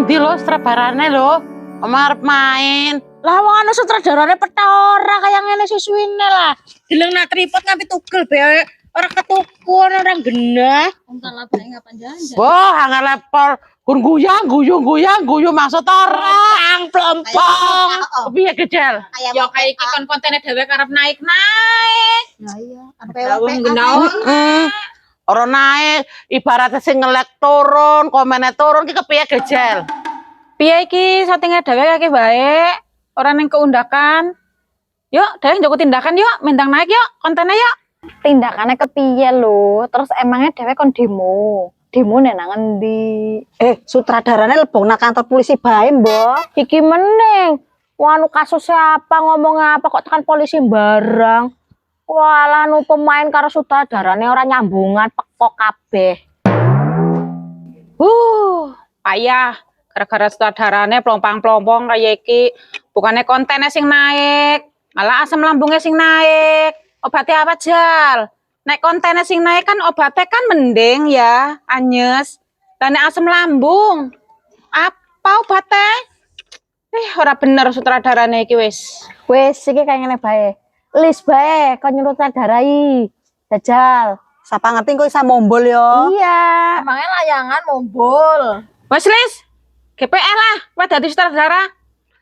ngendi lo sutradarane lo? Omar main. Lah wong ana sutradarane petora kaya ngene sisuwine lah. Deleng nak tripod ngampi tugel be ora ketuku orang genah. Wong salah bae ngapan jangan. Wah, angel lepol. Gun guyang maksud ora. Plompong. Piye gejel? Ya kayak iki kon kontene dhewe karep naik-naik. Nah iya, Wong genah. Ora naik, ibaratnya sing ngelek turun, komennya turun, ki kepiye gejel? Piye iki settinge dhewe kaki bae. Ora ning keundakan. Yuk, dhewe njogo tindakan yuk, mendang naik yuk, kontene yuk. tindakannya kepiye lho? Terus emangnya dhewe kon demo? Demo nang endi? Sutradarane lebong nang kantor polisi bae, Mbok. Iki mending. Wanu kasus apa ngomong apa kok tekan polisi barang. Walah nu pemain karo sutradarane ora nyambungan pekok kabeh. Payah. Gara-gara sutradarane plompang-plompong kaya iki. Bukannya kontennya sing naik, malah asam lambungnya sing naik. Obatnya apa Jal? Nek kontennya sing naik kan obatnya kan mending ya, anyes. Dan asam lambung. Apa obatnya? Ora bener sutradarane iki wis. Wis iki kaya ngene bae. Lis bae kon nyuruh sutradarai. Dajal. Sapa ngerti kok isa mombol yo. Iya. Emangnya layangan mombol. Wes Lis. GPL lah, wae dadi sutradara.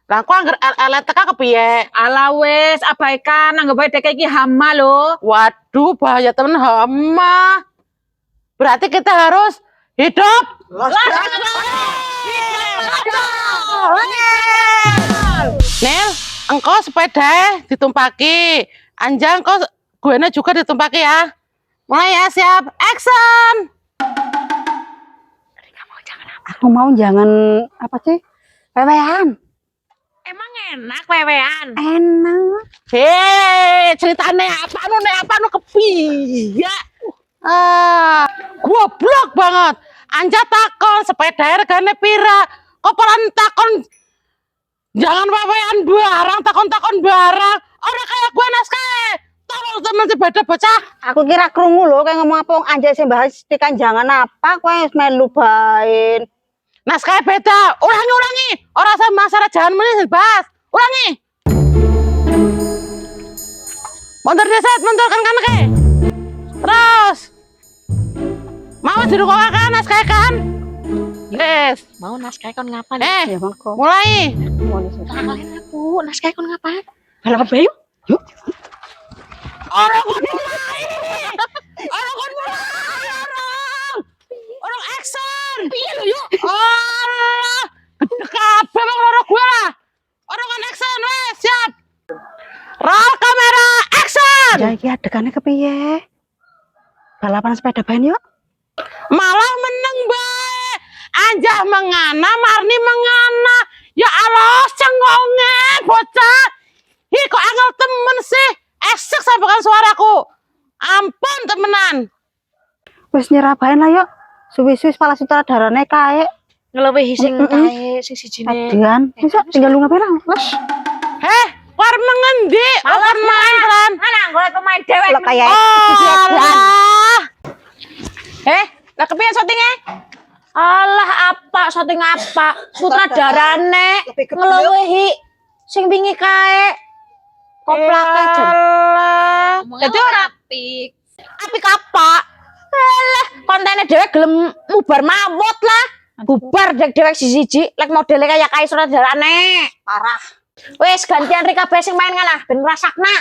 Lah kok anggar LL teka kepiye? Ala wes abaikan anggap bae dek iki hama lho. Waduh, bahaya temen hama. Berarti kita harus hidup. Nel, engkau sepeda ditumpaki. Anjang engkau guenya juga ditumpaki ya. Mulai ya, siap. Action. Aku mau jangan apa sih? Wewean. Emang enak wewean. Enak. Hei, ceritanya apa nu kepiye? Goblok banget. Anja takon sepeda regane pira? Kok pelan takon jangan wewean barang, takon barang. Ora kayak gua naskah. Tolong temen sepeda bocah. Aku kira krungu lho kayak ngomong apa wong anjay sing bahas dikan jangan apa kowe wis melu bain. Naskah beda. Ulangi. Ora sama masalah jangan meneh bahas. Ulangi. Mundur deset, mundur kan ke. Terus. Mau dirukok kan naskah kan? Yes. Mau naskah kon ngapa Ya monggo. Mulai. Kalian aku naskah kon ngapa? Balapan bae yuk. Yuk. Orang action. Piye lho yuk? Allah. Gede kabeh wong loro gue lah. Orang action wes, siap. Roll kamera action. Ya iki adegane kepiye? Balapan sepeda ban yuk. Malah meneng bae. Anjah mengana, Marni mengana. Ya Allah, cengonge bocah. Hi kok angel temen sih. Esek sampaikan suaraku. Ampun temenan. Wis nyerah bae lah yuk. Suwi-suwi pala sutradarane kae. Ngelewihi sing kae sing sijine. Adian, wis tinggal lu ngapain lah. Wes. War mengendi? Malah main pelan. Mana golek pemain dewek. Lah kayak Allah. Lah kepiye syutinge? Alah apa syuting apa? Sutradarane Lebih ke ngelewihi sing wingi kae. Koplake jen. Dadi ora apik apa? Alah, kontene dhewe gelem mubar mawut lah. Bubar dek-dewek siji-siji lek modele kaya kae sutradarane. parah. Wis gantian Rika bae sing main ngalah ben ngrasakna.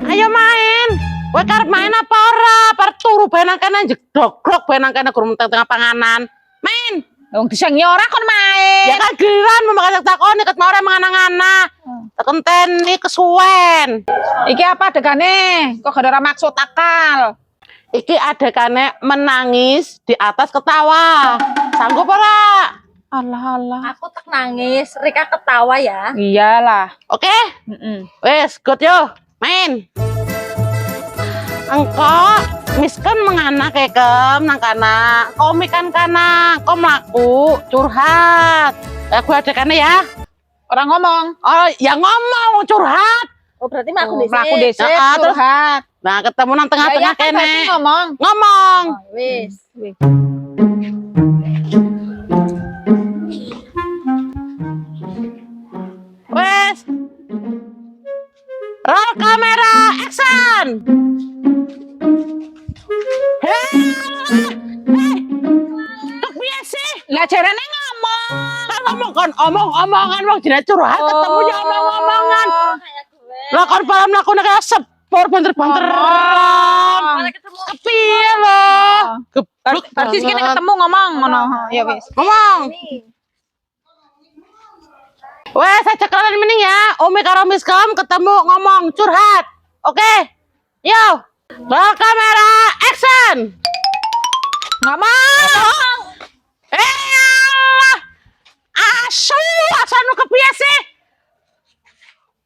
Ayo main. Kowe karep main apa ora? Par turu bae nang kene jedogrok bae nang kene gurung tengah panganan. Main. Wong diseng ora kon main. Ya kan giliran memakan takon iket more mangana-ngana. Tekenteni kesuwen. Iki apa adegane? Kok gak ada maksud akal? Iki adekane menangis di atas ketawa. Sanggup ora? Allah. Aku tak nangis, Rika ketawa ya. Iyalah. Oke? Wes, good yo. Main. Engko misken mengana kekem nang kana. Komikan kana, kok mlaku curhat. Gue adekane ya. Orang ngomong. Oh, ya ngomong curhat. Oh berarti Mlaku dhisik curhat. Nah, ketemu nang tengah-tengah kan berarti kene. ngomong. Ngomong. Wis. Wes. Roll kamera action. Kepiye sih? Lah jarane ngomong. Kan ngomong kon omong-omongan wong jenenge curhat ketemu ya omong-omongan. Lah kon paham lakune kayak sepur banter-banter. Kepiye lho? Geblek Berarti kene banget. ketemu ngomong ngono. Ya wis. Ngomong. Wes, saya kalian mending ya. Umi karo Miskom ketemu ngomong curhat. Oke. Yo. Roll kamera action. Ngomong. Allah. Asanu kepiye sih?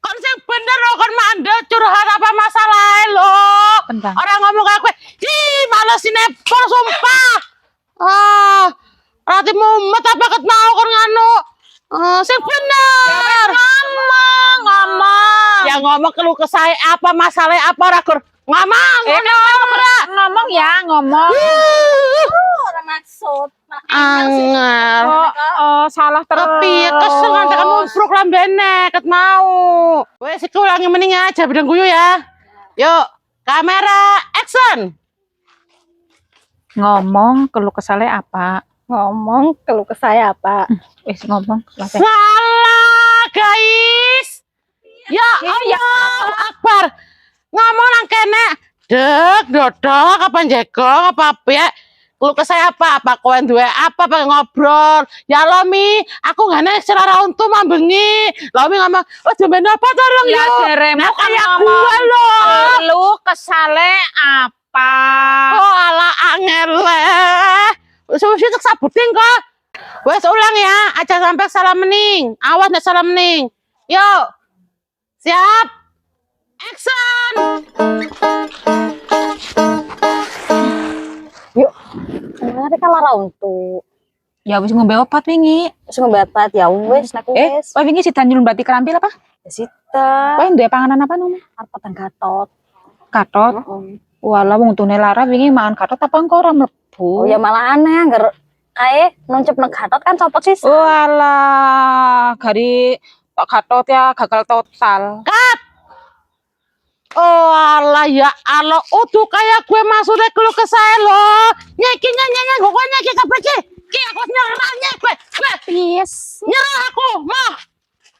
Kon sing bener lo kon mandek curhat apa masalah lo? Bentar. Orang ngomong kayak gue. Ih, males sinepor sumpah. Rati mumet apa ket mau kon nganu? Sing bener. Ngomong. Ya ngomong keluh kesah apa masalah apa rakur. Ngomong. Ngomong ya, ngomong. Ora maksud. Angel. Oh, salah terus. Kepiye kesel nganti kan numpruk lambene ket mau. Wes iki ulangi mending aja bidang guyu ya. Yuk, kamera action. Ngomong keluh kesale apa? Ngomong keluh kesah apa? Wis ngomong. Salah, guys. Ya Allah Akbar. Ngomong nang kene. Dek, dodok, apa jegong, apa piye? Keluh kesah apa? Apa kowe duwe apa pengen ngobrol? Ya Lomi, aku gak nek secara untu mambengi. Lomi ngomong, "Oh, jemben apa to Rong Ya yo?" jaremu Nah, kan kayak ngomong. gue loh. Keluh kesale apa? Oh ala angele. Susu tak sabuting kok. Wes ulang ya, aja sampai salah mening. Awas ndak salah mening. Yuk. Siap. Action. Yuk. Kemarin kan lara untuk. Ya wis ngombe obat wingi. Wis ngebabat ya wis nek wis. Kowe wingi sidan nyulun berarti kerampil apa? Sita. Kowe duwe panganan apa nom? Arep peteng gatot. Katot. Walah wong tune lara wingi mangan katot apa engko ora mlebu. Oh ya malah aneh anggar kae nuncep nang gatot kan copot sih. Walah, gari tok katot ya gagal total. Oh ala ya Allah, utuh kayak gue maksudnya keluh kesah lo. Nyeki nyanyi gue nyeki kepiye? Ki aku nyerah gue. Yes. Nyerah aku, mah.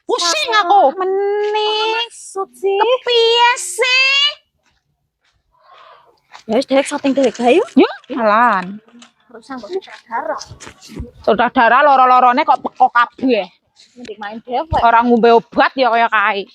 Pusing aku. Menik. Maksud sih. Kepiye sih? Ya wis dek syuting dhewe gae yuk. Yo, jalan. Terus sanggup darah. Saudara loro-lorone kok peko kabeh. Mending main dhewe. Orang ngombe obat ya kaya kae.